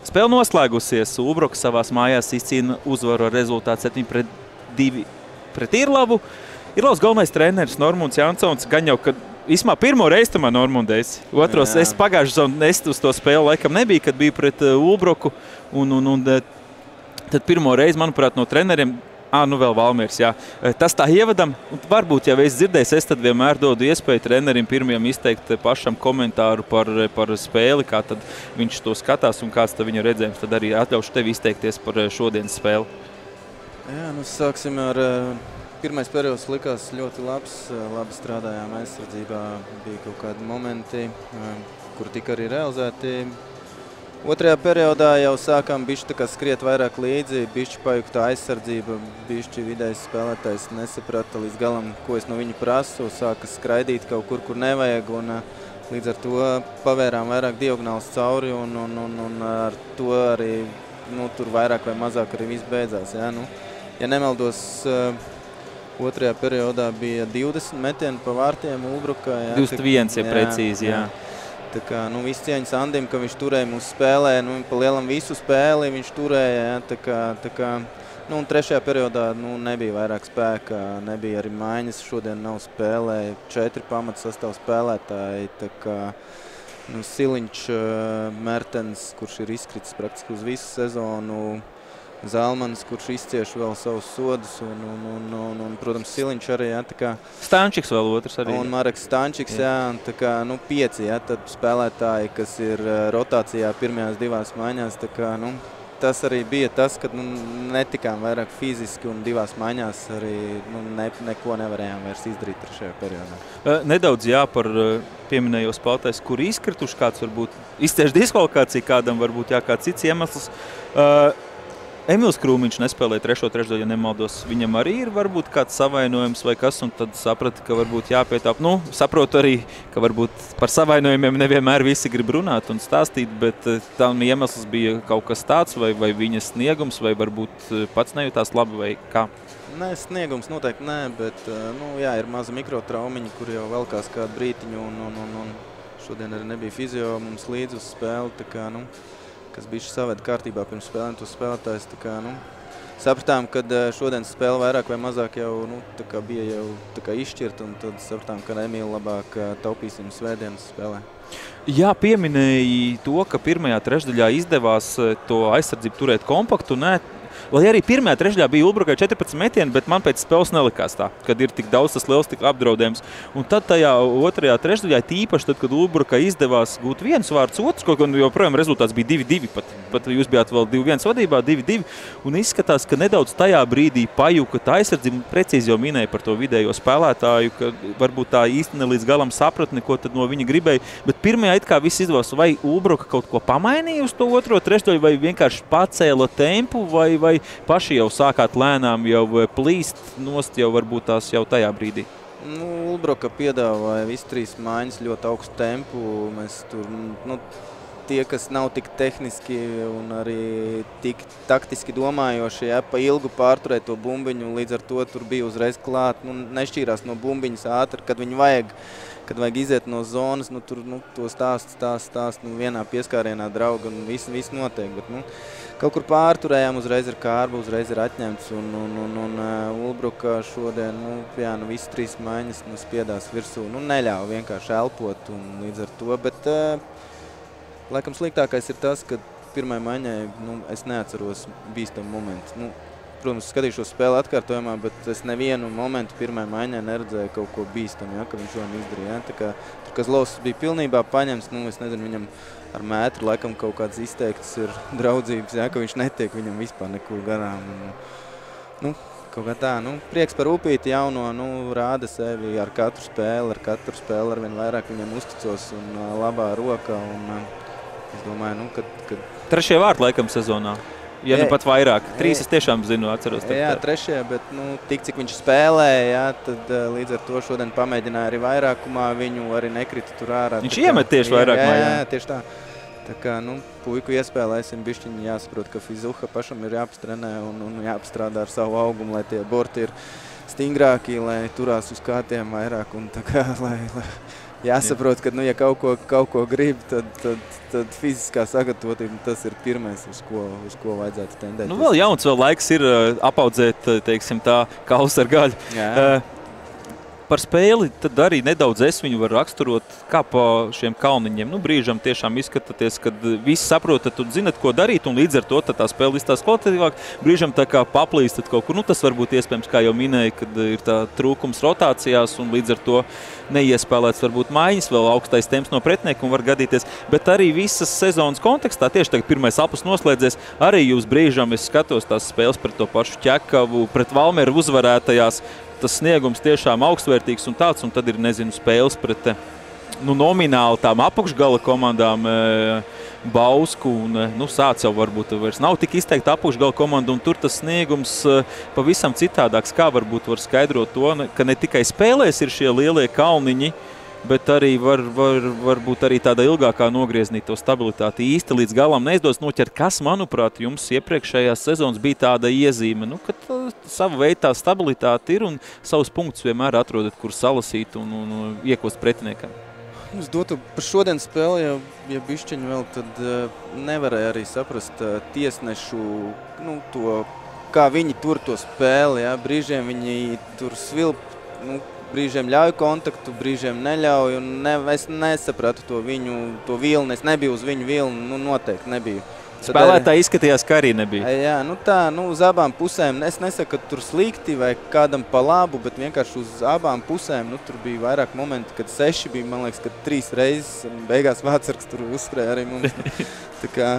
Spēle noslēgusies. Ulbroka savās mājās izcīna uzvaru ar rezultātu 7-2 pret Irlavu. Irlavas galvenais treneris Normunds Jansons gan jau, kad īsumā pirmo reizi tomēr Normundēs. Otros, es pagājušajā sezonā uz to spēli laikam nebija, kad bija pret Ulbroku. Tad pirmo reizi, manuprāt, no treneriem, vēl Valmiers, jā. Tas tā ievadam, un varbūt, ja es dzirdēju, es tad vienmēr dodu iespēju trenerim pirmajam izteikt pašam komentāru par spēli, kā tad viņš to skatās un kāds tad viņa redzējums. Tad arī atļaušu tevi izteikties par šodienas spēli. Jā, sāksim ar pirmais periods likās ļoti labs. Labi strādājām aizsardzībā, bija kaut kādi momenti, kur tika arī realizēti. Otrajā periodā jau sākām bišķi skriet vairāk līdzi, bišķi pajūgta aizsardzība, bišķi vidējs spēlētājs nesaprata līdz galam, ko es no viņa prasu, sāka skraidīt kaut kur, kur nevajag, un līdz ar to pavērām vairāk diagonāls cauri, un ar to arī tur vairāk vai mazāk arī viss beidzās. Ja, ja nemaldos, otrajā periodā bija 20 metieni pa vārtiem Ulbrukā. 21, ja precīzi, jā. Tā kā, viss cieņas Andim, ka viņš turēja mūsu spēlē, pa lielam visu spēli viņš turēja, ja, tā kā, un trešajā periodā, nebija vairāk spēka, nebija arī maiņas, šodien nav spēlē, 4 pamatsastāv spēlētāji, tā kā, Siliņš, Mertens, kurš ir izkritis praktiski uz visu sezonu, Zalmans, kurš izcieš vēl savus sodus, un protams, Siliņš arī, jā, tā kā... Stančiks vēl otrs arī. Un Mareks Stančiks, jā, tā kā, 5, jā, tad spēlētāji, kas ir rotācijā pirmajās 2 maiņās, tā kā, tas arī bija tas, kad netikām vairāk fiziski un 2 maiņās arī neko nevarējām vairs izdarīt trešajā periodā. Nedaudz, jā, par pieminējos spēlētājs, kur izkrituši, kāds varbūt izcieš diskvalifikāciju, kādam varbūt, jā, kāds cits iemesls. Emils Krūmiņš nespēlēja trešo trešdaļu, ja nemaldos. Viņam arī ir varbūt kāds savainojums vai kas, un tad saprata, ka varbūt jāpietāk. Saprotu arī, ka varbūt par savainojumiem nevienmēr visi grib runāt un stāstīt, bet tam iemesls bija kaut kas tāds, vai viņas sniegums, vai varbūt pats nejūtās labi, vai kā? Nē, sniegums noteikti nē, bet, jā, ir maza mikrotraumiņa, kur jau velkās kādu brītiņu, un šodien arī nebija fizio mums līdz uz spēli, tā kā, kas bišķi saved kārtībā pirms spēlēm tos spēlētājs. Tā kā, sapratām, ka šodienas spēle vairāk vai mazāk jau tā kā bija jau tā kā izšķirt, un tad sapratām, ka Emīlu labāk taupīsim svētdienas spēlē. Jā, pieminēji to, ka pirmajā trešdaļā izdevās to aizsardzību turēt kompaktu. Lai arī pirmajā trešdaļā bija Ulbrukai 14 metieni, bet man pēc spēles nelikās tā, kad ir tik daudz tas liels tik apdraudējums. Un tad tajā otrajā trešdaļā, tīpaši tad, kad Ulbrukai izdevās gūt viens vārds otrs, kaut gan joprojām rezultāts bija 2-2, pat jūs bijāt vēl 2-1 vadībā, 2-2, un izskatās, ka nedaudz tajā brīdī pajuka tā aizsardzība, precīzi jau minēja par to vidējo spēlētāju, ka varbūt tā īsti ne līdz galam sapratni, ko tad no viņa gribēja, bet pirmajā it kā viss izdevās, vai Ulbruka kaut ko pamainīja uz to otro trešdaļu, vai vienkārši pacēla tempu, vai paši jau sākāt lēnām jau plīst nost jau varbūt tās jau tajā brīdī? Ulbruka piedāvāja visu 3 maiņas ļoti augstu tempu. Mēs tur, tie, kas nav tik tehniski un arī tik taktiski domājoši, ja, pa ilgu pārturēt to bumbiņu, līdz ar to tur bija uzreiz klāt, nešķīrās no bumbiņas ātri, kad viņu vajag. Kad vajag iziet no zonas, tur to stāst, vienā pieskārienā drauga un viss notiek. Bet, kaut kur pārturējām, uzreiz ir kārba, uzreiz ir atņemts, un Ulbruka šodien, visas 3 maiņas spiedās virsū, neļāva vienkārši elpot un līdz ar to, bet laikam sliktākais ir tas, ka pirmai maiņai, es neatceros bīstamu momentu. Protams, skatīšos spēli atkārtojumā, bet es nevienu momentu pirmai maiņai neredzēju kaut ko bīstamu, ja, ka viņš šodien izdarīja. Ja. Tā kā tur Kazlovs bija pilnībā paņemts, es nezinu, viņam ar mētru laikam kaut kāds izteikts ir draudzības, ja, ka viņš netiek viņam vispār nekur garām. Kaut kā tā, prieks par upīti jauno, rāda sevi ar katru spēli arvien vairāk viņam uzticos un labā roka. Un es domāju, kad... Trešie vārti laikam sezonā. Ja pat vairāk. 3 es tiešām zinu, atceros. Jā, trešajā, bet tik cik viņš spēlēja, tad līdz ar to šodien pamēģināja arī vairākumā, viņu arī nekrita tur ārā. Viņš iemet tieši vairākumā. Jā, tieši tā. Tā kā, puiku iespēlēsim bišķiņi jāsaprot, ka fizuha pašam ir jāpastrenē un jāpastrādā ar savu augumu, lai tie borti ir stingrāki, lai turās uz kātiem vairāk un tā kā, lai jāsaprot, ka, ja kaut ko grib, tad fiziskā sagatavotība, tas ir pirmais, uz ko vajadzētu tendēt. Nu, vēl jauns, vēl laiks ir apaudzēt, teiksim tā, kausu ar gaļu. Par spēli tad arī nedaudz es viņu varu raksturot kā pa šiem kalniņiem. Nu, brīžam tiešām izskatāties, kad visi saprotat un zinat, ko darīt, un līdz ar to tā spēle izstās kvalitatīvāk. Brīžam tā kā paplīstat kaut kur. Nu, tas varbūt iespējams, kā jau minēja, kad ir tā trūkums rotācijās, un līdz ar to neiespēlēts varbūt maiņas, vēl augstais temps no pretinieka un var gadīties. Bet arī visas sezonas kontekstā, tieši tagad pirmais apus noslēdzies, arī jūs brīžam, es skatos tās spēles pret to pašu Ķekavu, pret Valmieru uzvarētajās. Tas sniegums tiešām augstvērtīgs un tāds, un tad ir, nezinu, spēles pret nomināli tām apakšgala komandām Bausku, un Sāc jau varbūt vairs nav tik izteikti apakšgala komanda, un tur tas sniegums pavisam citādāks. Kā varbūt var skaidrot to, ka ne tikai spēlēs ir šie lielie kalniņi, bet arī varbūt arī tāda ilgākā nogrieznīt to stabilitāti īsti līdz galam neizdos noķert, kas, manuprāt, jums iepriekšējās sezonas bija tāda iezīme, ka sava veida stabilitāte ir un savus punktus vienmēr atrodat, kur salasīt un iekost pretiniekam. Es dotu par šodienas spēli, ja bišķiņu vēl, tad nevarēja arī saprast tiesnešu, to, kā viņi tur to spēli, brīžiem viņi tur svilp, brīžiem ļauj kontaktu, brīžiem neļauj, un es nesapratu to vilni, es nebiju uz viņu vilni, noteikti nebiju. Spēlētāji izskatījās, ka arī nebija. Jā, uz abām pusēm, es nesaku, ka tur slikti vai kādam pa labu, bet vienkārši uz abām pusēm, tur bija vairāk momenti, kad 6 bija, man liekas, ka 3 reizes, un beigās Vācarks tur uzskrēja arī mums. Tā kā,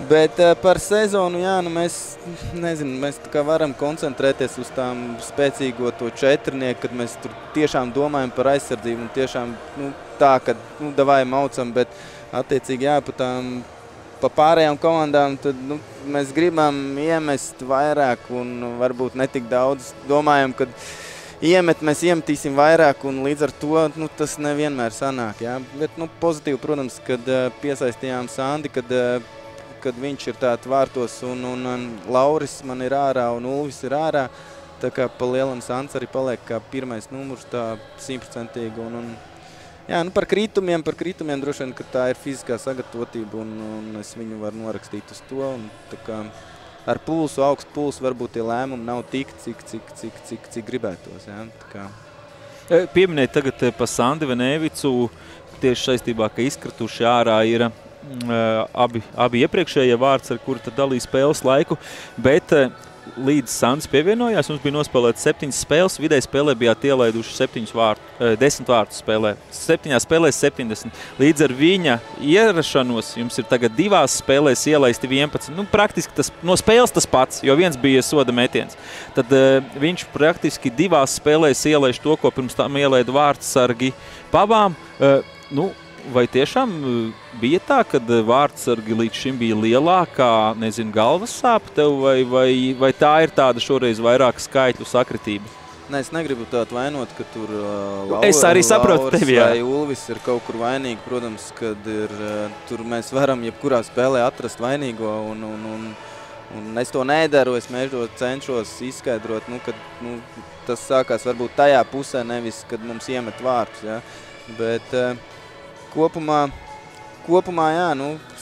bet par sezonu, mēs tā kā varam koncentrēties uz tām spēcīgo to četrnieku, kad mēs tur tiešām domājam par aizsardzību un tiešām tā, ka davai maucam, bet attiecīgi pa pārējām komandām, tad mēs gribam iemest vairāk un varbūt netik daudz. Domājam, kad mēs iemetīsim vairāk un līdz ar to tas nevienmēr sanāk. Bet pozitīvi, protams, kad piesaistījām Sandi, kad viņš ir tātad vārtos un Lauris man ir ārā un Ulvis ir ārā. Tā kā pa lielam Sands arī paliek kā pirmais numurs, tā 100%. Par kritumiem droši vien, ka tā ir fiziskā sagatavotība un es viņu varu norakstīt uz to. Tā kā ar augstu pulsu varbūt tie lēmumi nav tik, cik gribētos. Pieminēt tagad pa Sandi Venevicu tieši saistībā, ka izkrituši ārā ir abi iepriekšējie vārds, ar kuru tad dalīja spēles laiku, bet līdz Sands pievienojās, mums bija nospēlēts 7 spēles, vidēji spēlē bijāt ielaiduši 10 vārtus spēlē. 7 spēlēs 70. Līdz ar viņa ierašanos jums ir tagad 2 spēlēs ielaisti 11. Praktiski tas, no spēles tas pats, jo viens bija soda metiens. Tad viņš praktiski 2 spēlēs ielaiž to, ko pirms tam ielaida vārtsargi pavām. Vai tiešām bija tā, kad vārtsargi līdz šim bija lielākā, galvas sāpe tev, vai tā ir tāda šoreiz vairāk skaitļu sakritība? Es negribu tādu vainot, ka tur es arī saprotu tevi, vai Ulvis ir kaut kur vainīgi. Protams, kad tur mēs varam jebkurā spēlē atrast vainīgo, un es to nedaru, es cenšos izskaidrot, kad tas sākās varbūt tajā pusē, nevis, kad mums iemet vārtus. Ja? Bet kopumā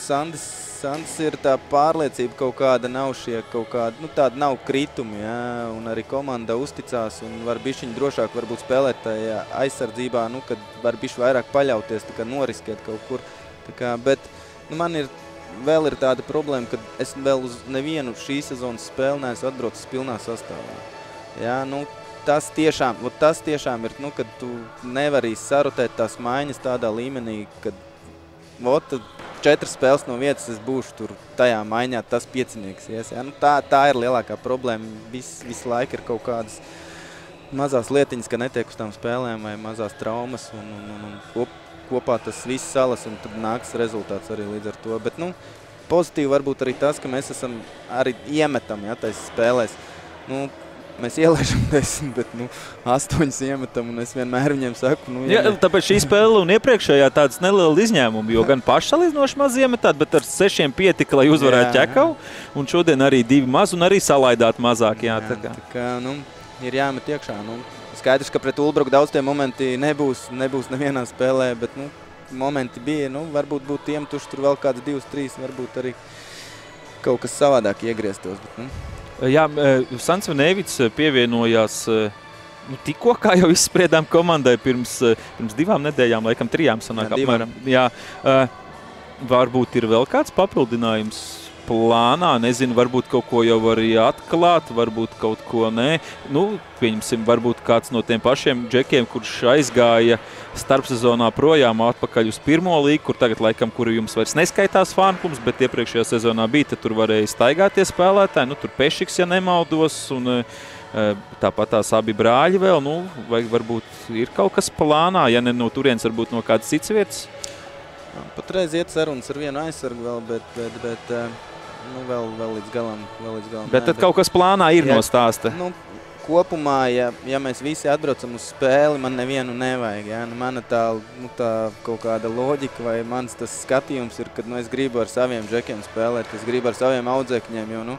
Sandis ir tā pārliecība kaut kāda, nav šie kaut kāda, tāda nav kritumi, un arī komanda uzticās un var bišķiņ drošāk varbūt spēlēt tajā aizsardzībā, kad var bišķi vairāk paļauties, tā kā noriskēt kaut kur. Tā kā, bet man vēl ir tāda problēma, ka es vēl uz nevienu šī sezonas spēli neesmu atbraucis pilnā sastāvā. Tas tiešām ir, kad tu nevari sarotēt tās maiņas tādā līmenī, kad 4 spēles no vietas es būšu tur tajā maiņā tas piecinieks. Tā ir lielākā problēma. Visu laiku ir kaut kādas mazās lietiņas, ka netiek uz tām spēlēm vai mazās traumas un kopā tas viss salas un tad nāks rezultāts arī līdz ar to. Bet pozitīvi varbūt arī tas, ka mēs esam arī iemetam, tais spēlēs. Mēs ielaižam 10, bet 8 iemetam, un es vienmēr viņiem saku. Tāpēc šī spēle un iepriekšējā tādas neliela izņēmuma, jo gan pašsalīdzinoši maz iemetāt, bet ar 6 pietika, lai uzvarētu Ķekavu, un šodien arī 2 maz, un arī salaidāt mazāk. Tā kā, ir jāmet iekšā. Skaidrs, ka pret Ulbruku daudz tie momenti nebūs nevienā spēlē, bet momenti bija, varbūt būtu iemetuši tur vēl kāds 2-3, varbūt arī kaut kas savādāk iegrieztos. Bet, Jā, Sants Venēvits pievienojās tikko, kā jau izspriedām komandai pirms 2 nedēļām, laikam 3 sanāk apmēram. Jā, varbūt ir vēl kāds papildinājums plānā, nezinu, varbūt kaut ko jau var atklāt, varbūt kaut ko nē. Pieņemsim, varbūt kāds no tiem pašiem džekiem, kurš aizgāja starpsezonā projām atpakaļ uz pirmo līgu, kur tagad laikam, kuri jums vairs neskaitās fānklubs, bet iepriekšējā sezonā bija, tad tur varēja staigāties spēlētāji, tur Pešiks, ja nemaldos, un tāpat tās abi brāļi vēl, vai varbūt ir kaut kas plānā, ja ne no turienes, varbūt no kādas cits vietas? Patreiz iet sarunas ar vienu aizsargu vēl, bet vēl līdz galam. Bet tad kaut kas plānā ir no stāsta? Kopumā, ja mēs visi atbraucam uz spēli, man nevienu nevajag. Ja? Mana tā kaut kāda loģika vai mans tas skatījums ir, kad es gribu ar saviem džekiem spēlēt, es gribu ar saviem audzēkņiem, jo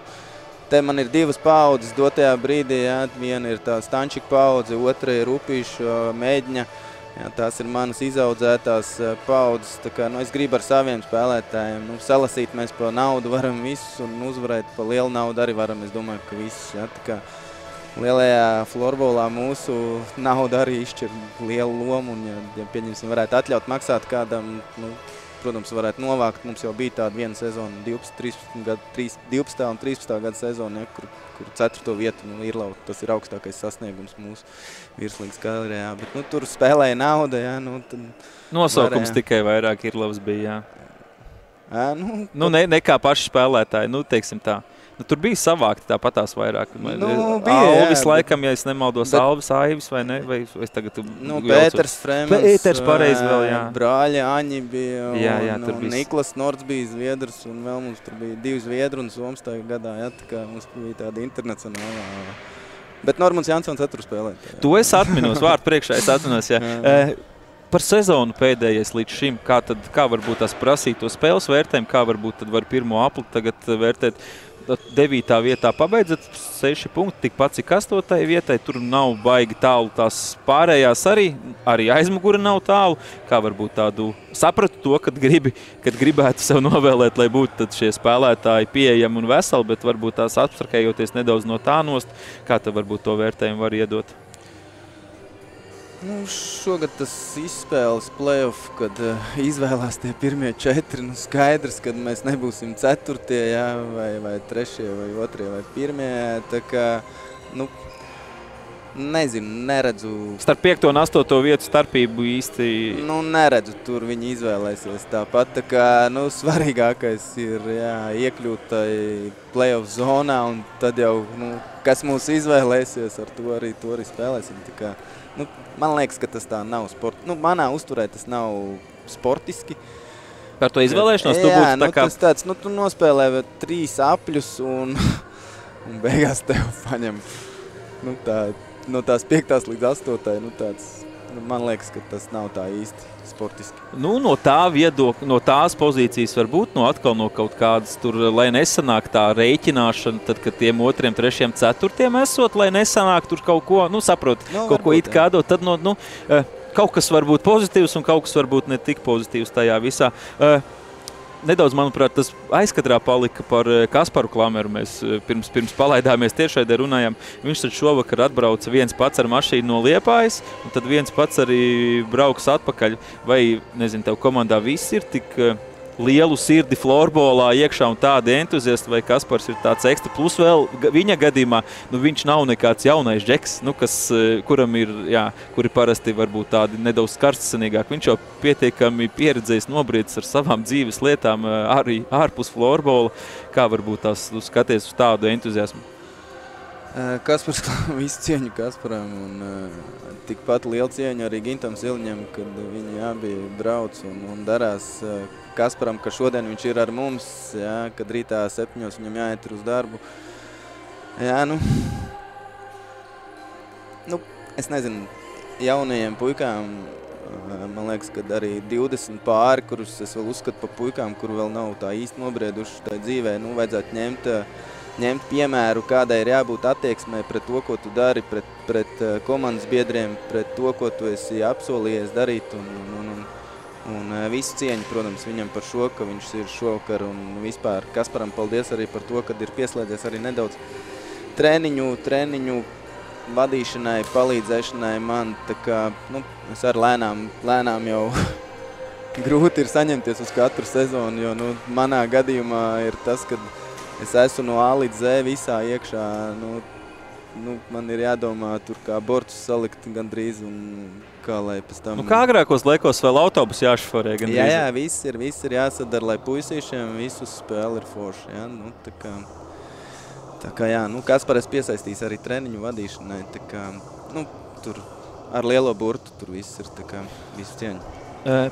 te man ir 2 paudzes dotajā brīdī. Ja? Viena ir tā Stančika paudze, otra ir Upīša mēģņa. Jā, tās ir manas izaudzētās paudzes. Es gribu ar saviem spēlētājiem. Salasīt mēs pa naudu varam visus un uzvarēt pa lielu naudu arī varam. Es domāju, ka visus. Jā, lielajā florbolā mūsu nauda arī izšķir lielu lomu. Un, ja pieņemsim, varētu atļaut maksāt kādam, protams, varētu novākt. Mums jau bija tāda viena sezona, 12. un 13. gada sezona, ja, kur 4. vietu Irlau. Tas ir augstākais sasniegums mūsu virslīgas karjerā. Bet tur spēlēja nauda. Ja, Nosaukums tikai vairāk Irlavas bija. Jā. Nekā paši spēlētāji, teiksim tā. Tur bija savākti tāpatās vairāk. Bija, Alvis laikam, ja es nemaldos, Alvis, Aivis vai ne? Vai es tagad Pēters Fremens, Pēters pareizi vēl, jā. Brāļi Aņi bija, jā, un Niklas Nords bija Zviedrs, un vēl mums tur bija 2 Zviedru un Soms tajā gadā. Jā, tā kā mums bija tāda internacionālā. Bet Normunds Jansons attur spēlēt. Jā. To es atminos, vārdu priekšā es atminos, jā. Par sezonu pēdējais līdz šim, kā varbūt tās prasīto spēles vērtējumu, kā varbūt tad var pirmo apli tagad vērtēt. 9. vietā pabeidzat 6 punkti, tikpat cik 8. vietai. Tur nav baigi tālu tās pārējās arī aizmugura nav tālu. Kā varbūt tādu sapratu to, kad gribētu sev novēlēt, lai būtu tad šie spēlētāji pieejami un veseli, bet varbūt tās abstrakējoties nedaudz no tā nost. Kā tad varbūt to vērtējumu var iedot? Šogad tas izspēles play-off, kad izvēlās tie pirmie 4, skaidrs, kad mēs nebūsim 4. Jā, vai 3. vai 2. vai 1. Tā kā, nezinu, neredzu. Starp 5. un 8. vietu starpību īsti. Neredzu, tur viņi izvēlēsies tāpat. Tā kā, svarīgākais ir iekļūt tai play-off zonā, un tad jau, kas mūs izvēlēsies, ar to arī spēlēsim. Tā kā, man liekas, ka tas tā nav manā uzturē tas nav sportiski. Par to izvēlēšanos tu būtu tā kā... tas tāds, tu nospēlē 3 apļus un beigās tev paņem no tās 5. līdz 8. Tāds, man liekas, ka tas nav tā īsti sportiski. No tā viedokļa, no tās pozīcijas varbūt atkal no kaut kādas tur, lai nesanāk tā rēķināšana, tad, kad tiem 2., 3., 4. esot, lai nesanāk tur kaut ko, saprot, kaut ko it kādot, tad kaut kas var būt pozitīvs un kaut kas varbūt ne tik pozitīvs tajā visā. Nedaudz, manuprāt, tas aizkadrā palika par Kasparu Klameru. Mēs pirms palaidāmies tiešraidē runājām. Viņš tad šovakar atbrauca viens pats ar mašīnu no Liepājas, un tad viens pats arī brauks atpakaļ. Vai, nezinu, tev komandā viss ir tik lielu sirdi florbolā iekšā un tādi entuziasti, vai Kaspars ir tāds ekstra. Plus vēl viņa gadījumā, viņš nav nekāds jaunais džeks, kuram ir, kuri parasti varbūt tādi nedaudz karstasinīgāk. Viņš jau pietiekami pieredzējis nobriedis ar savām dzīves lietām arī ārpus florbola. Kā varbūt tās skaties uz tādu entuziasmu? Kaspars, visu cieņu Kasparam un tikpat lielu cieņu arī Gintam Ziliņam, kad viņi abi brauc un darās Kasparam, ka šodien viņš ir ar mums, kad rītā 7 viņam jāiet uz darbu. Es nezinu, jaunajiem puikām, man liekas, kad arī 20 pāri, kurus es vēl uzskatu pa puikām, kuru vēl nav tā īsti nobrieduši tā dzīvē, vajadzētu ņemt ņemt piemēru, kādai ir jābūt attieksmē pret to, ko tu dari, pret komandas biedriem, pret to, ko tu esi apsolījies darīt. Un visu cieņu, protams, viņam par šo, ka viņš ir šovakar un vispār Kasparam paldies arī par to, kad ir pieslēdzies arī nedaudz treniņu vadīšanai, palīdzēšanai man. Tā kā, es arī lēnām jau grūti ir saņemties uz katru sezonu, jo manā gadījumā ir tas, kad es esmu no A līdz Z visā iekšā. Man ir jādomā tur kā bortus salikt gandrīz un kā lai pēc tam... Kā agrākos laikos vēl autobusu jāšoforē gandrīz? Jā, viss ir jāsadara, lai puisīšiem visu spēli ir forši. Jā, tā kā jā, Kaspares piesaistīs arī treniņu vadīšanai. Tā kā, tur ar lielo burtu tur viss ir, tā kā visu cieņu.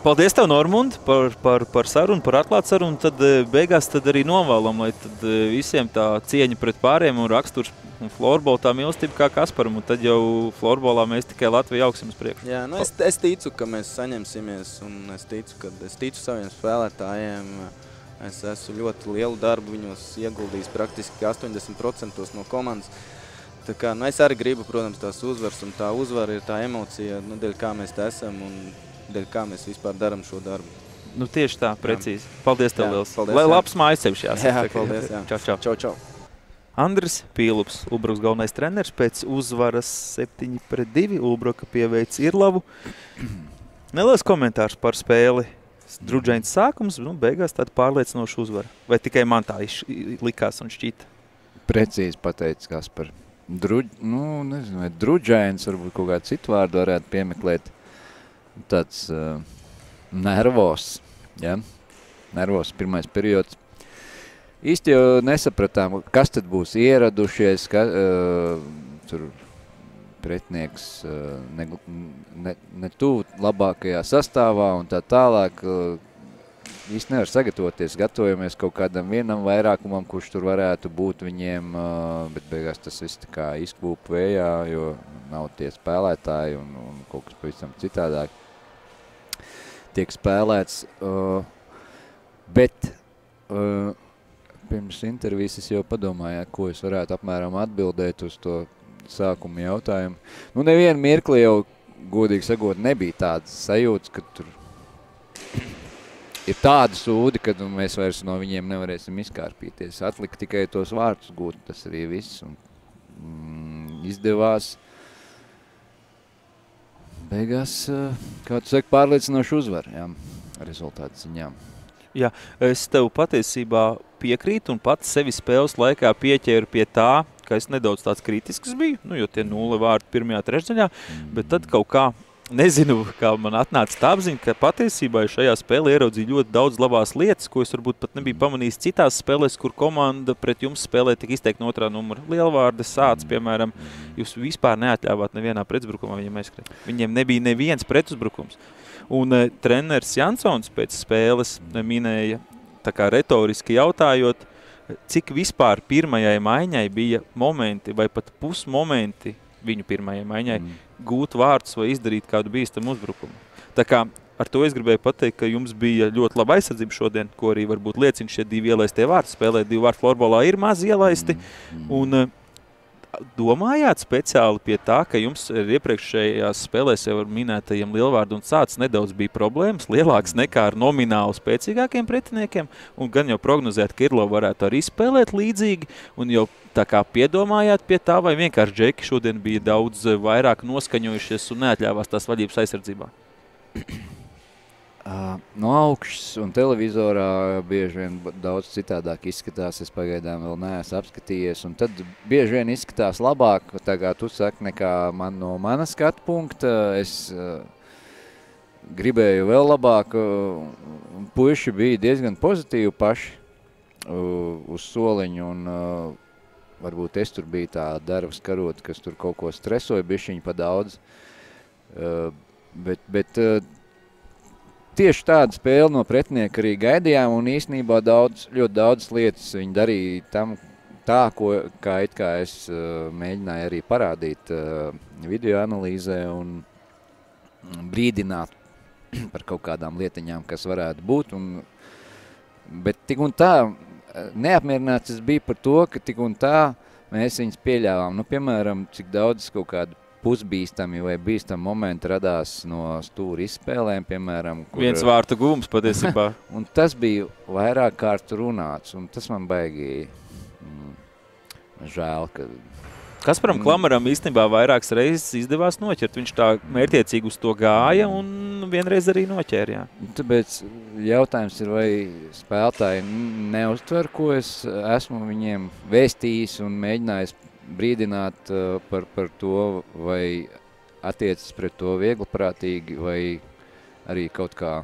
Paldies tev, Normund, par sarunu, par atklātu sarunu. Tad beigās tad arī novēlam, lai tad visiem tā cieņa pret pārējiem un raksturs un florbola tā mīlestība kā Kasparam. Un tad jau florbolā mēs tikai Latviju augsim uz priekšu. Jā, es ticu, ka mēs saņemsimies un es ticu saviem spēlētājiem. Es esmu ļoti lielu darbu viņos ieguldījis praktiski 80% no komandas. Tā kā, es arī gribu, protams, tās uzvaras un tā uzvara ir tā emocija, dēļ kā mēs te esam un dēļ kā mēs vispār daram šo darbu. Tieši tā, precīzi. Paldies tev liels. Lai labs mājasevs jāsaka. Jā, paldies. Jā. Čau. Andris Pīlups, Ulbrukas galvenais treneris, pēc uzvaras 7-2 Ulbruka pieveic Irlavu. Neliels komentārs par spēli. Drudžains sākums, beigās tāda pārliecinoša uzvara. Vai tikai man tā likās un šķita? Precīzi pateicis Kaspar. Nezinu, vai Drudžains, varbūt kaut kādu citu vārdu varētu piemeklēt. Tāds nervos, ja? Nervos pirmais periods. Īsti jau nesapratām, kas tad būs ieradušies, tur pretinieks ne tuvu labākajā sastāvā un tā tālāk. Īsti nevar sagatavoties, gatavojamies kaut kādam vienam vairākumam, kurš tur varētu būt viņiem, bet beigās tas viss tā kā izkvūp vējā, jo nav tie spēlētāji un kaut kas pavisam citādāk tiek spēlēts. Bet pirms intervijas es jau padomāju, ko es varētu apmēram atbildēt uz to sākuma jautājumu. Nevienu mirkli jau, godīgi sakot, nebija tādas sajūtas, ka tur ir tāda sūdi, kad mēs vairs no viņiem nevarēsim izkārpīties. Atlika tikai tos vārdus gūt, tas arī viss. Izdevās. Beigās, kā tu saki, pārliecinoši uzvar, jā, rezultātu ziņām. Jā, es tev patiesībā piekrītu un pats sevi spēles laikā pieķēru pie tā, ka es nedaudz tāds kritisks biju, jo tie 0 vārdi pirmajā trešdaļā, bet tad kaut kā, nezinu, kā man atnāca tā apziņa, ka patiesībā šajā spēlē ieraudzīju ļoti daudz labās lietas, ko es varbūt pat nebiju pamanījis citās spēlēs, kur komanda pret jums spēlē tik izteikti no otrā numura. Lielvārdi Sāc, piemēram, jūs vispār neatļāvāt nevienā pretuzbrukumā viņiem aizskrēt. Viņiem nebija neviens pretuzbrukums. Un treneris Jansons pēc spēles minēja, tā kā retoriski jautājot, cik vispār pirmajai maiņai bija momenti vai pat pusmomenti viņu pirmajai maiņai gūt vārdus vai izdarīt kādu bīstamu uzbrukumu. Tā kā ar to es gribēju pateikt, ka jums bija ļoti laba aizsardzība šodien, ko arī varbūt liecina šie 2 ielaistie vārdi. Spēlēt 2 vārdu florbolā ir maz ielaisti. Un domājāt speciāli pie tā, ka jums iepriekšējās spēlēs jau ar minētajiem Lielvārdu un Sāc nedaudz bija problēmas, lielāks nekā ar nomināli spēcīgākiem pretiniekiem, un gan jau prognozēt, ka Irlo varētu arī spēlēt līdzīgi, un jau tā kā piedomājāt pie tā, vai vienkārši džeki šodien bija daudz vairāk noskaņojušies un neatļāvās tās vaļības aizsardzībā? No augšas un televizorā bieži vien daudz citādāk izskatās, es pagaidām vēl neesmu apskatījies, un tad bieži vien izskatās labāk, tā kā tu saki, nekā man no mana skatu punkta. Es gribēju vēl labāk, puiši bija diezgan pozitīvi paši uz soliņu, un varbūt es tur biju tā darvas karota, kas tur kaut ko stresoja, bišķiņi pa daudz, bet tieši tādu spēli no pretinieka arī gaidījām, un īstenībā ļoti daudz lietas viņi darīja tam tā, kā es mēģināju arī parādīt video analīzē un brīdināt par kaut kādām lietiņām, kas varētu būt. Bet tik un tā neapmierināts es biju par to, ka tik un tā mēs viņus pieļāvām. Nu, piemēram, cik daudz kaut kādu pusbīstami vai bīstami momenti radās no stūra izspēlēm, piemēram. Kur, viens vārtu gums patiesībā. Un tas bija vairāk kārt runāts, un tas man baigi žēl, ka... Kasparam Klamaram īstenībā vairākas reizes izdevās noķert. Viņš tā mērķiecīgi uz to gāja un vienreiz arī noķēra, jā. Tāpēc jautājums ir, vai spēlētāji neuztver, ko es esmu viņiem vēstījis un mēģinājis brīdināt par to, vai attiecas pret to viegliprātīgi, vai arī kaut kā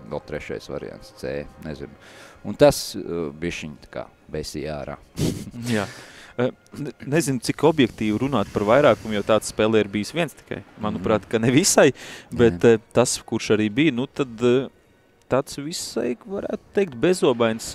vēl trešais variants C, nezinu. Un tas bišķiņ tā kā besīja ārā. Jā. Nezinu, cik objektīvi runāt par vairākumu, jo tāds spēlē ir bijis viens tikai. Manuprāt, ka ne visai, bet tas, kurš arī bija, nu tad tāds visai, varētu teikt, bezobains.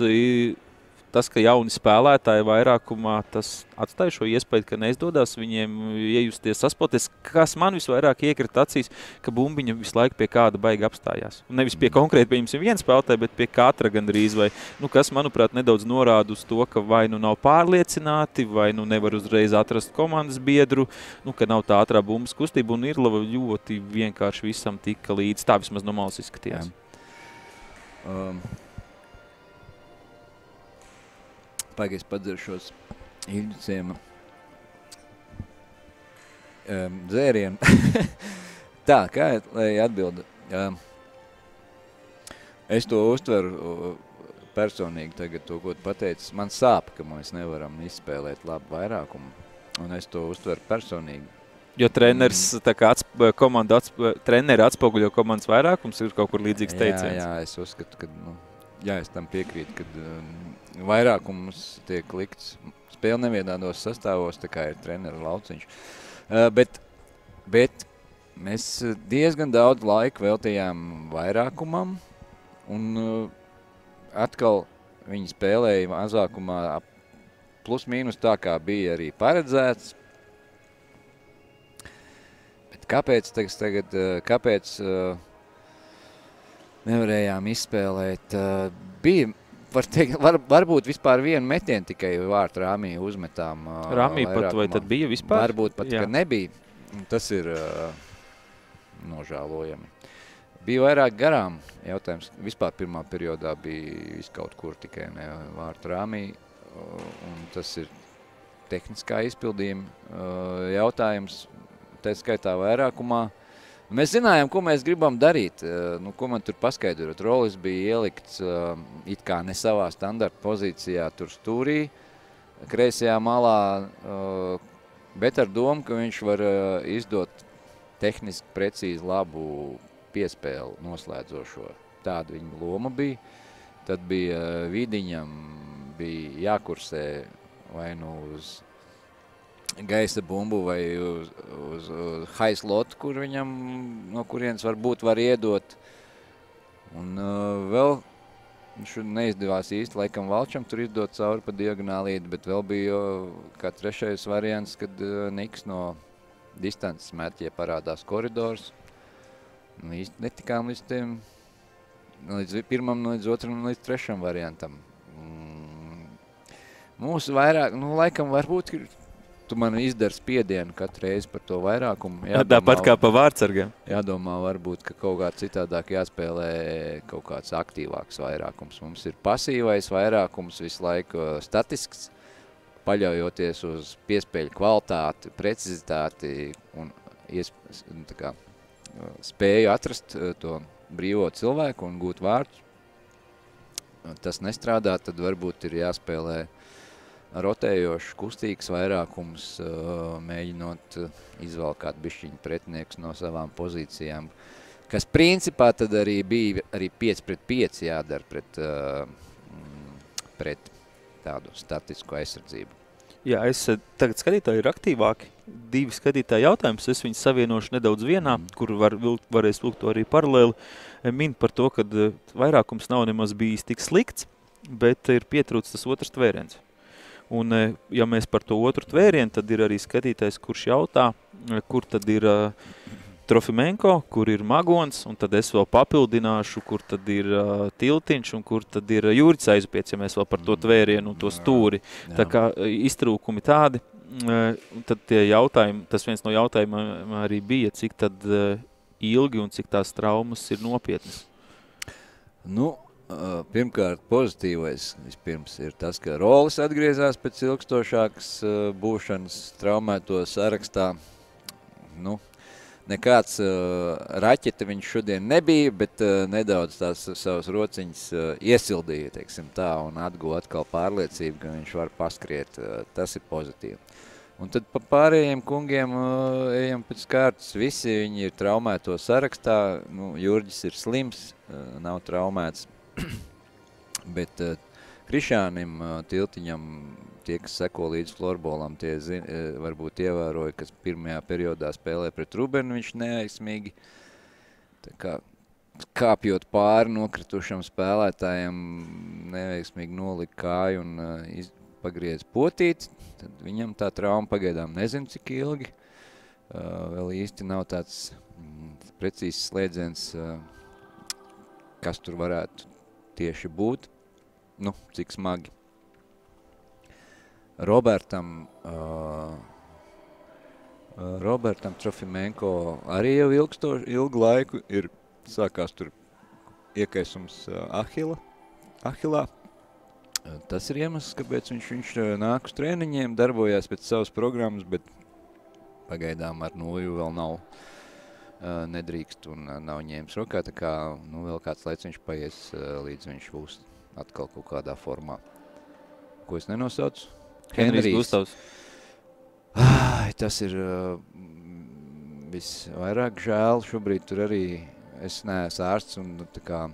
Tas, ka jauni spēlētāji vairākumā, tas atstāja šo iespēju, ka neizdodas viņiem iejusties, saspēlēties. Kas man visvairāk iekrita acīs, ka bumbiņa visu laiku pie kāda baigi apstājās. Un nevis pie konkrēti, pieņemsim viens spēlētāji, bet pie katra gandrīz. Vai, nu, kas, manuprāt, nedaudz norāda uz to, ka vai nu nav pārliecināti, vai nu nevar uzreiz atrast komandas biedru, nu, ka nav tā ātrā bumbas kustība, un Irlava ļoti vienkārši visam tika līdz. Tā vismaz no malas izskatījās. Pagaies padzeršos Ilģu ciema dzērienu. Tā, kā lai atbilda? Es to uztveru personīgi tagad to, ko tu pateicis. Man sāp, ka mēs nevaram izspēlēt labu vairākumu, un es to uztveru personīgi. Jo treneris, tā kā treneri atspoguļo komandas vairākums, ir kaut kur līdzīgs teiciens. Jā, es uzskatu, ka, jā, es tam piekrītu, kad vairākums tiek likts spēle nevienādos sastāvos, tā kā ir treneru lauciņš. Bet mēs diezgan daudz laika veltījām vairākumam, un atkal viņi spēlēja mazākumā plus mīnus tā, kā bija arī paredzēts. Bet kāpēc nevarējām izspēlēt? Bija varbūt vispār vienu metienu tikai vārtu Rāmī uzmetām. Rāmī pat vai tad bija vispār? Varbūt pat, ka nebija. Tas ir nožēlojami. Bija vairāk garām jautājums. Vispār pirmā periodā bija kaut kur tikai ne vārtu Rāmī. Un tas ir tehniskā izpildījuma jautājums. Tā skaitā vairākumā. Mēs zinājām, ko mēs gribam darīt, ko man tur paskaidrot. Rolis bija ielikts it kā ne savā standarta pozīcijā tur stūrī, kreisajā malā, bet ar domu, ka viņš var izdot tehniski precīzi labu piespēli noslēdzošo. Tāda viņa loma bija. Tad bija Vidiņam, bija jākursē vai nu uz gaisa bumbu vai uz high slot, kur viņam, no kurienes varbūt var iedot. Un vēl viņš neizdevās īsti, laikam Valčam tur izdot cauri pa diagonālīti, bet vēl bija kā trešais variants, kad Niks no distances metļie parādās koridors. Īsti netikām līdz tiem, līdz pirmam, līdz otram, līdz trešam variantam. Mūsu vairāk, laikam varbūt ir tu man izdari spiedienu katru reizi par to vairākumu. Tāpat kā pa vārdsargiem. Jādomā varbūt, ka kaut kā citādāk jāspēlē kaut kāds aktīvāks vairākums. Mums ir pasīvais vairākums visu laiku statisks, paļaujoties uz piespēļu kvalitāti, precizitāti un spēju atrast to brīvo cilvēku un gūt vārdus. Tas nestrādā, tad varbūt ir jāspēlē rotējošs, kustīgs vairākums, mēģinot izvalkāt bišķiņu pretinieks no savām pozīcijām, kas principā tad arī bija arī 5-5 jādara pret tādu statisku aizsardzību. Jā, tagad skatītāji ir aktīvāki. 2 skatītāji jautājums, es viņus savienošu nedaudz vienā, kur varēs lūgt to arī paralēli. Min par to, ka vairākums nav nemaz bijis tik slikts, bet ir pietrūcis tas otrs tvēriens. Un, ja mēs par to otru tvērienu, tad ir arī skatītājs, kurš jautā, kur tad ir Trofimenko, kur ir Magons, un tad es vēl papildināšu, kur tad ir Tiltiņš un kur tad ir Jūrits Aizupiets, ja mēs vēl par to tvērienu un to stūri. Jā. Tā kā iztrūkumi tādi. Un tad tie jautājumi, tas viens no jautājumiem arī bija, cik tad ilgi un cik tās traumas ir nopietnas. Nu, pirmkārt, pozitīvais vispirms ir tas, ka Rolis atgriezās pēc ilgstošākas būšanas traumēto sarakstā. Nu, nekāds raķete viņš šodien nebija, bet nedaudz tās savas rociņas iesildīja, teiksim tā, un atguva atkal pārliecību, ka viņš var paskriet. Tas ir pozitīvi. Un tad pa pārējiem kungiem ejam pēc kārtas. Visi viņi ir traumēto sarakstā. Nu, Jurģis ir slims, nav traumēts. Bet Krišānim, Tiltiņam, tie, kas seko līdz florbolam, tie varbūt ievēroja, kas pirmajā periodā spēlē pret Rubenu, viņš neaizsmīgi. Tā kā kāpjot pāri nokritušam spēlētājiem, neveiksmīgi nolika kāju un pagriez potīti. Tad viņam tā trauma pagaidām nezinu, cik ilgi. Vēl īsti nav tāds precīzs slēdziens, kas tur varētu tieši būt. Nu, cik smagi. Robertam Trofimenko arī jau ilgu laiku ir sākās tur iekaisums Ahilā. Tas ir iemesls, kāpēc viņš nāk uz treniņiem, darbojās pēc savas programmas, bet pagaidām ar nūju vēl nav nedrīkst un nav ņēmis rokā, tā kā vēl kāds laiks viņš paies, līdz viņš būs atkal kaut kādā formā. Ko es nenosaucu? Henrijs Gustavs. Tas ir visvairāk žēl. Šobrīd tur arī es neesmu ārsts un tā kā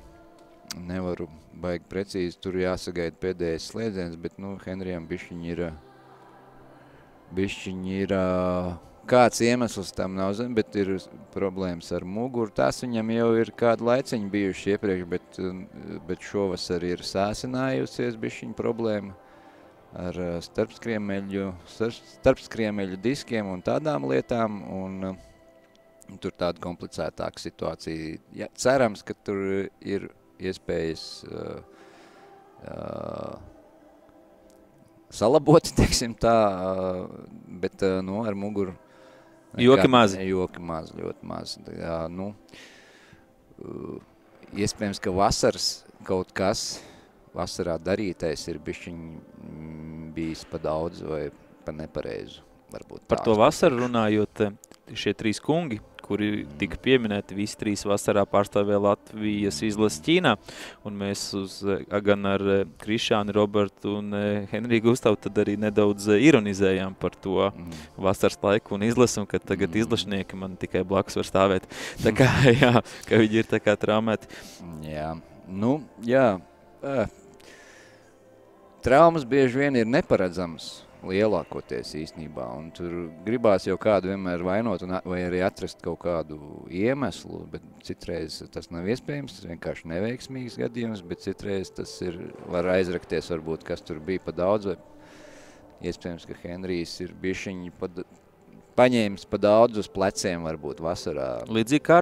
nevaru baigi precīzi, tur jāsagaida pēdējais slēdziens, bet, Henrijam bišķiņ ir kāds iemesls tam nav zem, bet ir problēmas ar muguru. Tās viņam jau ir kādu laiciņu bijuši iepriekš, bet šovasar ir sāsinājusies bišķiņ problēma ar starpskriemeļu diskiem un tādām lietām, un tur tāda komplicētāka situācija. Ja, cerams, ka tur ir iespējas salabot, teiksim tā, bet ar muguru Joki mazi. Joki mazi, ļoti mazi. Jā, iespējams, ka vasaras kaut kas vasarā darītais ir bišķiņ bijis pa daudz vai pa nepareizu. Varbūt par to vasaru runājot, šie 3 kungi, kuri tika pieminēti, visi 3 vasarā pārstāvēja Latvijas izlases Ķīnā, un mēs gan ar Krišāni, Robertu un Henriju Gustavu tad arī nedaudz ironizējām par to vasaras laiku un izlasu, un ka tagad izlašnieki man tikai blakus var stāvēt. Tā kā, jā, ka viņi ir tā kā traumēti. Jā, traumas bieži vien ir neparedzamas lielākoties īstenībā, un tur gribās jau kādu vienmēr vainot vai arī atrast kaut kādu iemeslu, bet citreiz tas nav iespējams, tas vienkārši neveiksmīgs gadījums, bet citreiz tas var aizrakties varbūt, kas tur bija pa daudz, vai iespējams, ka Henrijs ir bišķiņi paņēmis pa daudz uz pleciem varbūt vasarā. Līdzīgi kā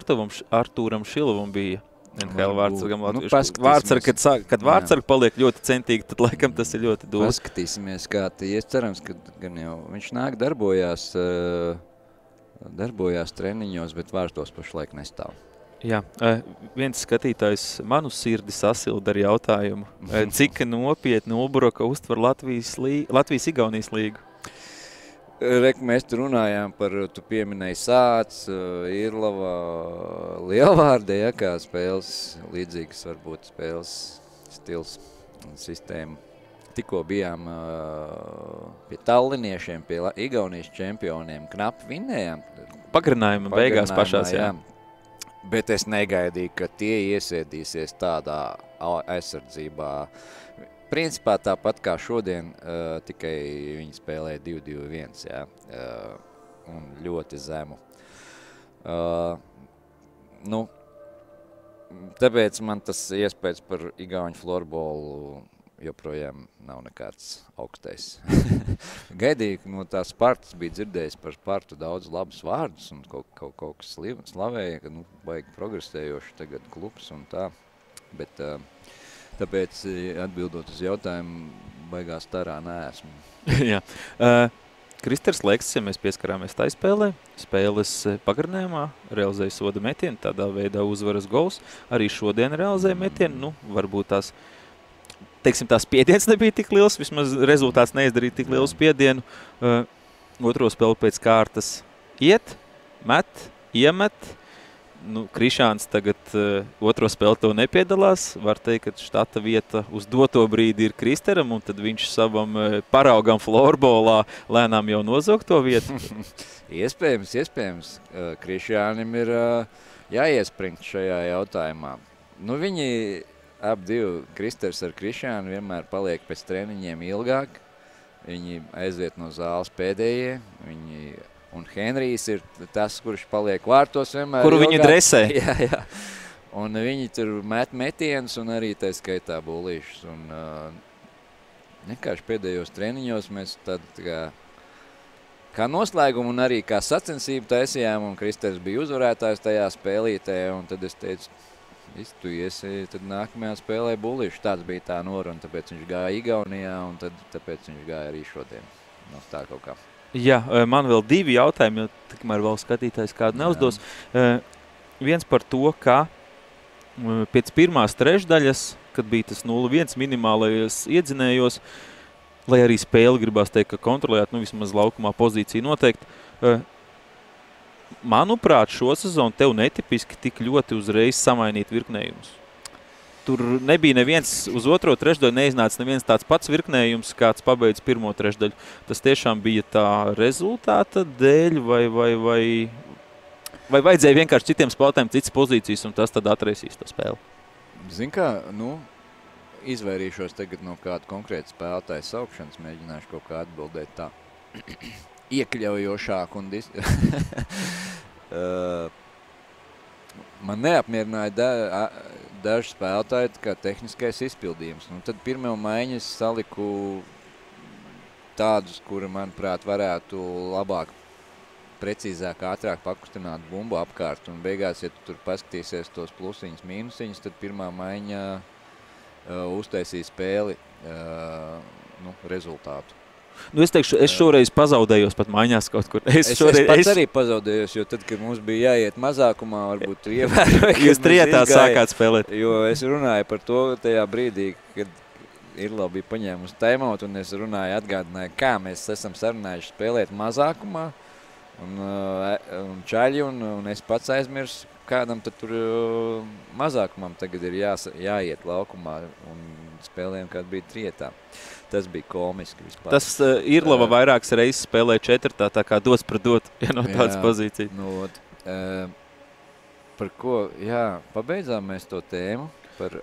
Artūram Šilovam bija. NHL vārdsargam, kad vārdsargi paliek ļoti centīgi, tad laikam tas ir ļoti dod. Paskatīsimies, kā es cerams, ka gan jau viņš nāk darbojās treniņos, bet vārtos pašlaik nestāv. Jā, viens skatītājs manu sirdi sasilda ar jautājumu, cik nopietni Ulbroka uztver Latvijas-Igaunijas līgu? Mēs tur runājām par, tu pieminēji Sāc, Irlava, Lielvārde, ja, kā spēles, līdzīgas varbūt spēles stils un sistēma. Tikko bijām pie talliniešiem, pie Igaunijas čempioniem, knapi vinnējām. Pagarinājuma beigās pašās, jā. Bet es negaidīju, ka tie iesēdīsies tādā aizsardzībā. Principā tāpat kā šodien, tikai viņi spēlēja 2-2-1, jā, un ļoti zemu. Tāpēc man tas iespējas par igauņu florbolu joprojām nav nekāds augstais. Gaidīju, no tā Spartas bija dzirdējis par Spartu daudz labus vārdus un kaut kas slavēja, ka baigi progresējoši tagad klubs un tā. Bet tāpēc atbildot uz jautājumu, baigās starā neesmu. Jā. Kristers Leksis, ja mēs pieskarāmies tai spēlē, spēles pagarinājumā realizēja soda metienu, tādā veidā uzvaras gols. Arī šodien realizēja metienu, varbūt tās spiediens nebija tik liels, vismaz rezultāts neizdarīja tik lielu spiedienu. Otro spēli pēc kārtas iet, met, iemet. Krišāns tagad otro spēli to nepiedalās. Var teikt, ka štata vieta uz doto brīdi ir Kristeram, un tad viņš savam paraugam florbolā lēnām jau nozog to vietu. Iespējams. Krišānim ir jāiespringt šajā jautājumā. Viņi ap divi, Kristers ar Krišānu, vienmēr paliek pēc treniņiem ilgāk. Viņi aiziet no zāles pēdējie. Un Henrijs ir tas, kurš paliek vārtos vienmēr Kuru ilgāk. Viņu dresē. Jā. Un viņi tur met metienus un arī tā skaitā bulīšus. Un vienkārši pēdējos treniņos mēs tad kā noslēgumu un arī kā sacensību taisījām, un Kristers bija uzvarētājs tajā spēlītē, un tad es teicu, tu iesi, tad nākamajā spēlē bulīšu. Tāds bija tā noruna, tāpēc viņš gāja Igaunijā, un tāpēc viņš gāja arī šodien. Tā kaut kā. Jā, man vēl divi jautājumi, jo tikmēr vēl skatītājs kādu neuzdos. Viens par to, ka pēc pirmās trešdaļas, kad bija tas 0-1 minimālais iedzinējos, lai arī spēli gribās teikt, ka kontrolējāt, vismaz laukumā pozīciju noteikti. Manuprāt, šo sezonu tev netipiski tik ļoti uzreiz samainīt virknējumus. Tur nebija neviens uz otro trešdaļu, neiznāca neviens tāds pats virknējums, kāds pabeidz pirmo trešdaļu. Tas tiešām bija tā rezultāta dēļ vai vajadzēja vienkārši citiem spēlētājiem citas pozīcijas un tas tad atraisīs to spēli? Zin kā, izvairīšos tagad no kāda konkrēta spēlētāja saukšanas, mēģināšu kaut kā atbildēt tā iekļaujošāk un man neapmierināja daži spēlētāji kā tehniskais izpildījums. Tad pirmajā maiņas saliku tādus, kuri, manuprāt, varētu labāk, precīzāk, ātrāk pakustināt bumbu apkārt. Un beigās, ja tu tur paskatīsies tos plusiņus, mīnusiņus, tad pirmā maiņa uztaisīja spēli rezultātu. Es teikšu, es šoreiz pazaudējos pat maiņās kaut kur. Es pats arī pazaudējos, jo tad, kad mums bija jāiet mazākumā, varbūt tu ievēroji, Jūs trietā sākāt spēlēt. Jo es runāju par to tajā brīdī, kad Irla bija paņēmusi timeout, un es runāju, atgādināju, kā mēs esam sarunājuši spēlēt mazākumā, un čaļi, un es pats aizmirsu, kādam tad tur mazākumam tagad ir jāiet laukumā, un spēlējam, kāda bija trietā. Tas bija komiski vispār. Tas Irlava vairākas reizes spēlē četratā, tā kā dos pret dot, ja no tādas pozīcijas. Par ko, pabeidzām mēs to tēmu. Par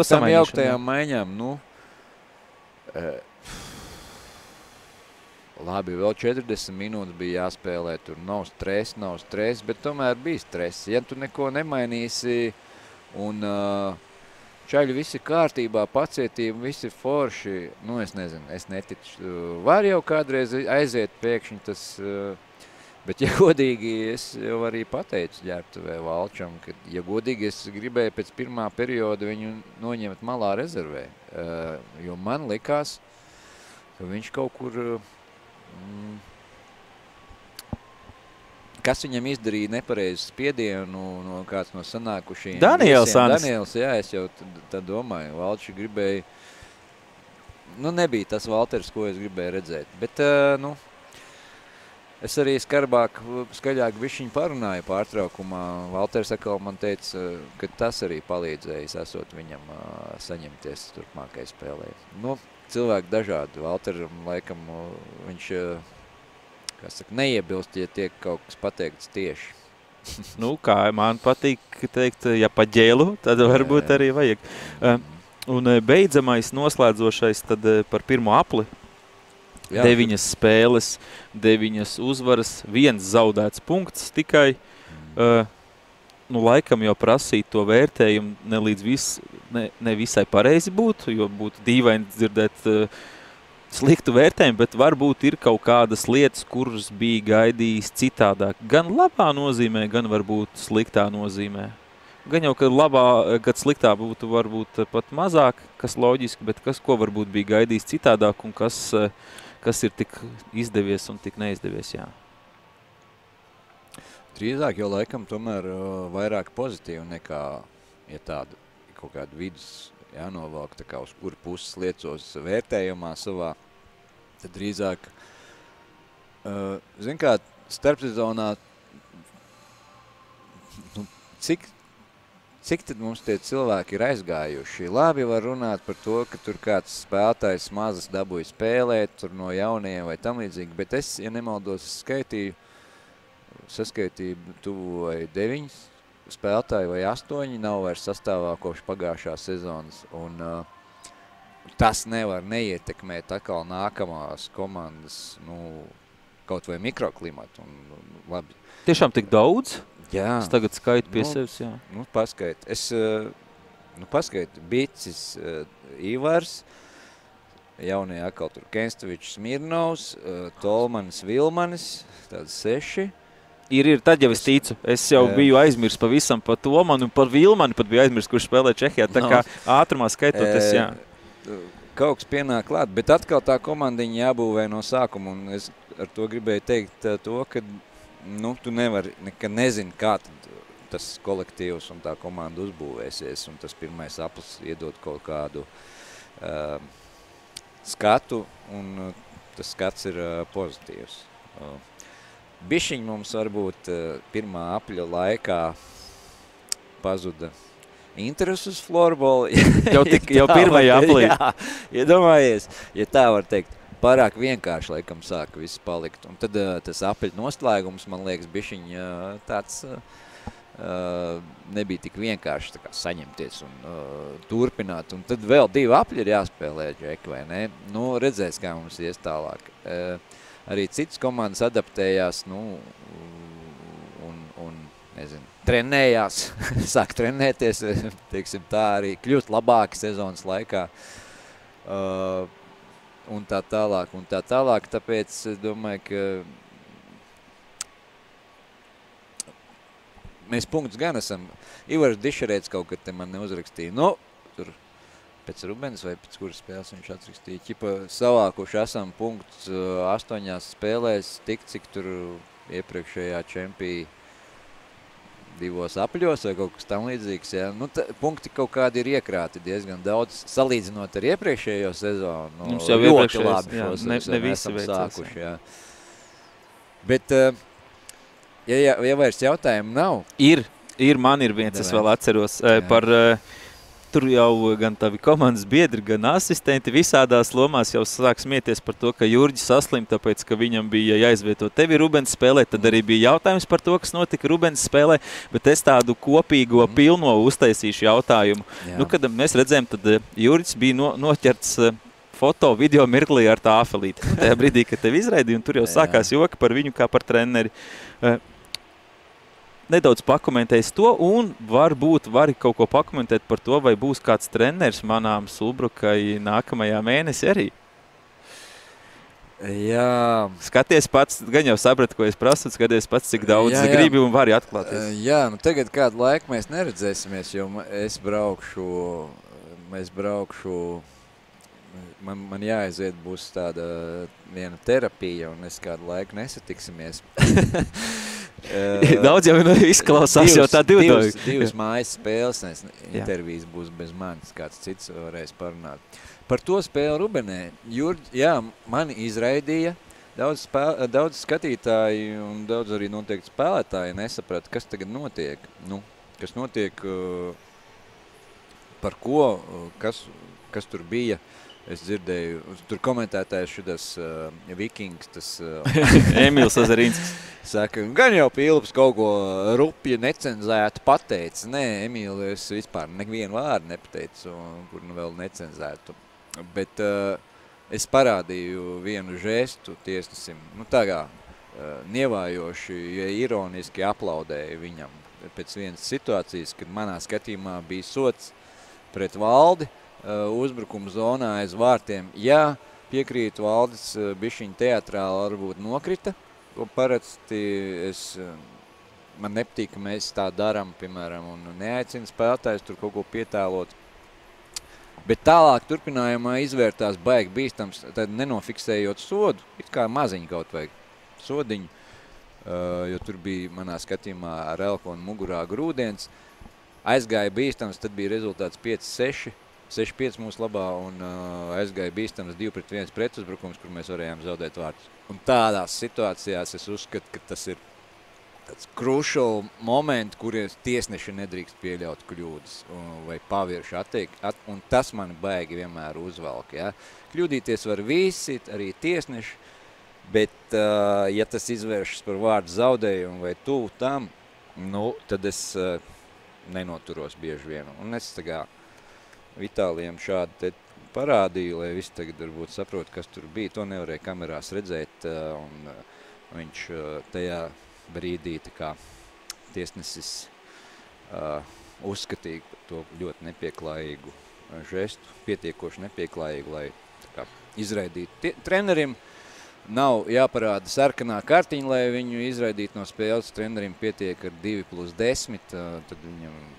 tām jauktajām maiņām. Labi, vēl 40 minūtes bija jāspēlē, tur nav stress, bet tomēr bija stress. Ja tu neko nemainīsi un čaļi visi kārtībā, pacietība, visi forši, es nezinu, es neticu. Var jau kādreiz aiziet pēkšņi tas, bet ja godīgi, es jau arī pateicu ģērbtuvē Valčam, ka ja godīgi es gribēju pēc pirmā perioda viņu noņemt malā rezervē, jo man likās, ka viņš kaut kur, kas viņam izdarīja nepareizu spiedienu no kāds no sanākušajiem? Daniels. Jā, es jau tā domāju. Valči gribēja, nebija tas Valters, ko es gribēju redzēt. Bet, es arī skaļāk višķiņu parunāju pārtraukumā. Valters atkal man teica, ka tas arī palīdzējis, esot viņam saņemties turpmākai spēlē. Cilvēki dažādi. Valteram, laikam, viņš neiebilst, ja tiek kaut kas pateikts tieši. Kā man patīk teikt, ja pa ģēlu, tad varbūt arī vajag. Un beidzamais noslēdzošais tad par pirmo apli. 9 spēles, 9 uzvaras, 1 zaudēts punkts tikai. laikam jau prasīt to vērtējumu ne visai pareizi būtu, jo būtu dīvaini dzirdēt sliktu vērtējumu, bet varbūt ir kaut kādas lietas, kuras bija gaidījis citādāk. Gan labā nozīmē, gan varbūt sliktā nozīmē. Gan jau, kad sliktā būtu varbūt pat mazāk, kas loģiski, bet ko varbūt bija gaidījis citādāk un kas ir tik izdevies un tik neizdevies, jā. Drīzāk jau laikam tomēr vairāk pozitīvi nekā, ja tādu kaut kādu vidus jānovalk, tā kā uz kuru puses liecos vērtējumā savā, tad drīzāk, zin kā, starpsezonā, cik tad mums tie cilvēki ir aizgājuši? Labi var runāt par to, ka tur kāds spēlētājs mazas dabūja spēlēt, tur no jauniem vai tam līdzīgi, bet es, ja nemaldos, saskaitīju tuvu vai 9 spēlētāji vai 8 nav vairs sastāvā kopš pagājušās sezonas. Un tas nevar neietekmēt atkal nākamās komandas, kaut vai mikroklimatu. Labi. Tiešām tik daudz? Jā. Es tagad skaitu pie sevis, jā. Paskait. Paskait. Bicis, Ivars, jaunie atkal tur Kenstovičs, Smirnovs, Tolmanis, Vilmanis, tāds 6. Ir, tad jau es ticu. Es jau biju aizmirst pavisam par Tomanu un par Vilmani pat biju aizmirst, kurš spēlē Čehijā. Tā kā ātrumā skaitoties, jā. Kaut kas pienāk klāt, bet atkal tā komandiņa jābūvē no sākuma. Un es ar to gribēju teikt to, ka tu nevari, nekad nezini, kā tad tas kolektīvs un tā komanda uzbūvēsies. Un tas pirmais aplis iedod kaut kādu skatu, un tas skats ir pozitīvs. Bišķiņ mums varbūt 1. apļa laikā pazuda interesi uz florbolu. Jau 1. aplī. Jā, iedomājies, ja tā var teikt, pārāk vienkārši laikam sāka viss palikt. Un tad tas apļa noslēgums, man liekas, bišķiņ tāds nebija tik vienkārši tā kā saņemties un turpināt. Un tad vēl 2 apļi ir jāspēlē, Džeki, vai ne? Redzēs, kā mums ies tālāk. Arī citas komandas adaptējās, un nezinu, trenējās, sāk trenēties, teiksim tā, arī kļūst labāki sezonas laikā, un tā tālāk, tāpēc es domāju, ka mēs punktus gan esam, Ivars Dišerēts kaut kad te man neuzrakstīja, tur pēc Rubens vai pēc kuras spēles viņš atrakstīja. Ķipa savākuši esam punktus 8 spēlēs, tik cik tur iepriekšējā čempī 2 apļos vai kaut kas tam līdzīgs. Ja? Punkti kaut kādi ir iekrāti diezgan daudz, salīdzinot ar iepriekšējo sezonu. Mums jau ļoti labi šos ne visi esam sākuši. Jā. Bet, ja vairs jautājumu nav? Man ir viens, es vēl atceros par... Tur jau gan tavi komandas biedri, gan asistenti visādās lomās jau sāk smieties par to, ka Jurģis saslim, tāpēc, ka viņam bija jāizvieto tevi Rubens spēlē. Tad arī bija jautājums par to, kas notika Rubens spēlē, bet es tādu kopīgo pilno uztaisīšu jautājumu. Kad mēs redzējām, tad Jurģis bija noķerts foto, video mirklī ar tā afelīti. Tajā brīdī, kad tevi izraidīja, un tur jau sākās joki par viņu kā par treneri. Nedaudz pakomentējis to, un varbūt vari kaut ko pakomentēt par to, vai būs kāds treneris manām Sulbrukai nākamajā mēnesī arī. Jā. Skaties pats, gan jau sapratu, ko es prasu, skaties pats, cik daudz gribi un vari atklāties. Jā, tagad kādu laiku mēs neredzēsimies, jo es braukšu, man jāaiziet, būs tāda viena terapija, un es kādu laiku nesatiksimies. Daudz jau izklausās jau tā divdoju. Divas mājas spēles, intervijas būs bez manis, kāds cits varēs parunāt. Par to spēli Rubenē, mani izraidīja, daudz skatītāji un daudz arī noteikti spēlētāji nesaprata, kas tagad notiek. Kas notiek, par ko, kas tur bija. Es dzirdēju, tur komentētājs šitas Vikings, tas Emīls Azarīnskis. Saka, gan jau Pilps kaut ko rupji necenzētu pateica. Nē, Emīli, es vispār nevienu vārdu nepateicu, kur vēl necenzētu. Bet es parādīju vienu žestu tiesnesim, tā kā nievājoši, ja ironiski aplaudēju viņam. pēc vienas situācijas, kad manā skatījumā bija sots pret Valdi uzbrukuma zonā aiz vārtiem. Ja piekrītu Valdis bišķiņ teatrāli varbūt nokrita, ko parasti man nepatīk, ka mēs tā daram, piemēram, un neaicina spēlētājs tur kaut ko pietēlot. Bet tālāk turpinājumā izvērtās baigi bīstams, tad nenofiksējot sodu, it kā maziņu kaut vajag sodiņu, jo tur bija manā skatījumā ar elkonu mugurā grūdienis. Aizgāja bīstams, tad bija rezultāts 5-6, 6-5 mūsu labā un aizgāja bīstams 2-1 pretuzbrukums, kur mēs varējām zaudēt vārtus. Un tādās situācijās es uzskatu, ka tas ir tāds crucial moment, kuries tiesneši nedrīkst pieļaut kļūdas vai pavirši un tas mani baigi vienmēr uzvalk. Ja? Kļūdīties var visi, arī tiesneši, bet ja tas izvēršas par vārdu zaudējumu vai tuvu tam, nu, tad es nenoturos bieži vien. Un es tagad Vitālijam šādi te parādīju, lai visi tagad varbūt saprot, kas tur bija. To nevarēja kamerās redzēt, un viņš tajā brīdī tā kā tiesnesis uzskatīja to ļoti nepieklājīgu žestu, pietiekoši nepieklājīgu, lai tā kā izraidītu. Trenerim nav jāparāda sarkanā kartiņa, lai viņu izraidītu no spēles. Trenerim pietiek ar 2+10, tad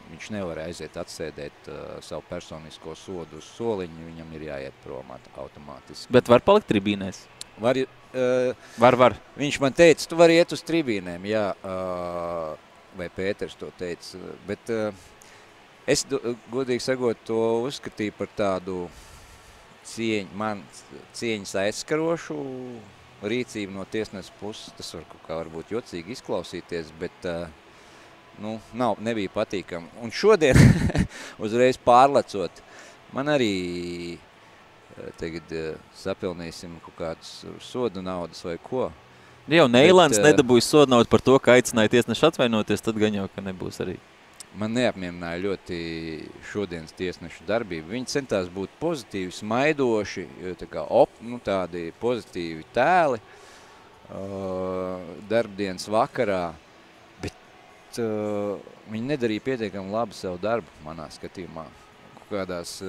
viņš nevar aiziet atsēdēt savu personisko sodu uz soliņu, viņam ir jāiet prom automātiski. Bet var palikt tribīnēs? Var. Viņš man teica, tu vari iet uz tribīnēm, jā, vai Pēters to teica, bet es godīgi sakot to uzskatīju par tādu cieņas aizskarošu rīcību no tiesneses puses. Tas var kaut kā varbūt jocīgi izklausīties, bet nebija patīkami. Un šodien uzreiz pārlecot, man arī tagad sapilnīsim kaut kādus sodu naudas vai ko. Jau Neilants nedabūja sodu naudu par to, ka aicināja tiesneši atvainoties, tad gan jau, ka nebūs arī. Man neapmierināja ļoti šodienas tiesnešu darbību. Viņi centās būt pozitīvi, smaidoši, tādi pozitīvi tēli darbdienas vakarā, bet viņi nedarīja pietiekami labi savu darbu, manā skatījumā. Kādās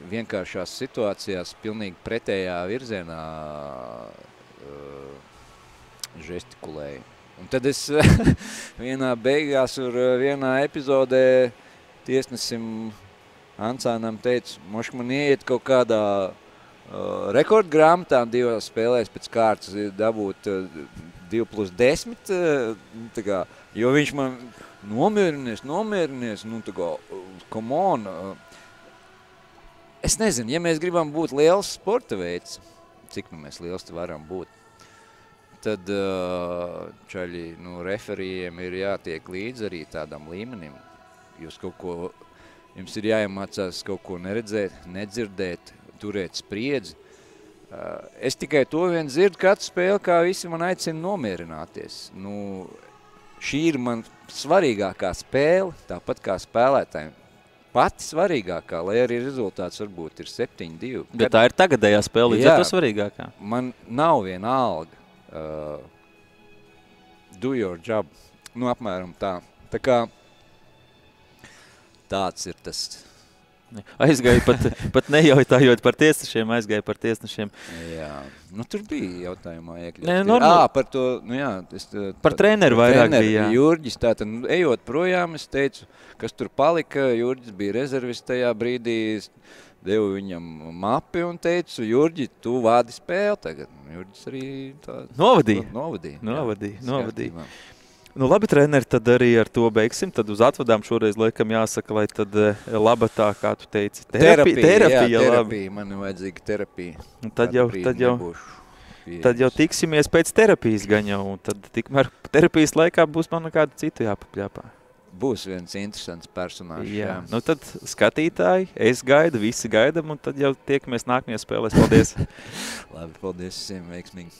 vienkāršās situācijās pilnīgi pretējā virzienā žestikulēju. Un tad es vienā epizodē tiesnesim Ancānam teicu, mošk man ieiet kaut kādā rekordgrāmatā 2 spēlēs pēc kārtas dabūt 2+10, jo viņš man nomierinies, come on. Es nezinu, ja mēs gribam būt liels sporta veids, cik mēs liels te varam būt, tad čaļi, referījiem ir jātiek līdz arī tādam līmenim. Jums ir jāiemācās kaut ko neredzēt, nedzirdēt, turēt spriedzi. Es tikai to vien dzirdu katru spēli, kā visi man aicina nomierināties. Šī ir man svarīgākā spēle, tāpat kā spēlētājiem. Pati svarīgākā, lai arī rezultāts varbūt ir 7-2. Bet tā ir tagadējā spēle, līdz ar to svarīgākā. Man nav viena alga. Do your job. Apmēram tā. Tā kā tāds ir tas. Aizgāja pat nejautājot par tiesnešiem, aizgāja par tiesnešiem. Jā. Tur bija jautājumā iekļauts. Par to, par treneru vairāk bija. Jurģis, tātad, ejot projām, es teicu, kas tur palika. Jurģis bija rezervis tajā brīdī, devu viņam mapi un teicu, Jurģi, tu vādi spēli tagad. Jurģis arī tā... Novadīja. Labi, treneri, tad arī ar to beigsim. Tad uz atvadām šoreiz laikam jāsaka, lai tad labatā, kā tu teici, terapija. Man ir vajadzīga terapija. Tad jau tiksimies pēc terapijas gan jau, un tad tikmēr terapijas laikā būs man kādu citu jāpapļāpā. Būs viens interesants personāžs. Jā. Tad skatītāji, es gaidu, visi gaidam, un tad jau tiekamies nākamajās spēlēs. Paldies! Labi, paldies visiem, veiksmīgi!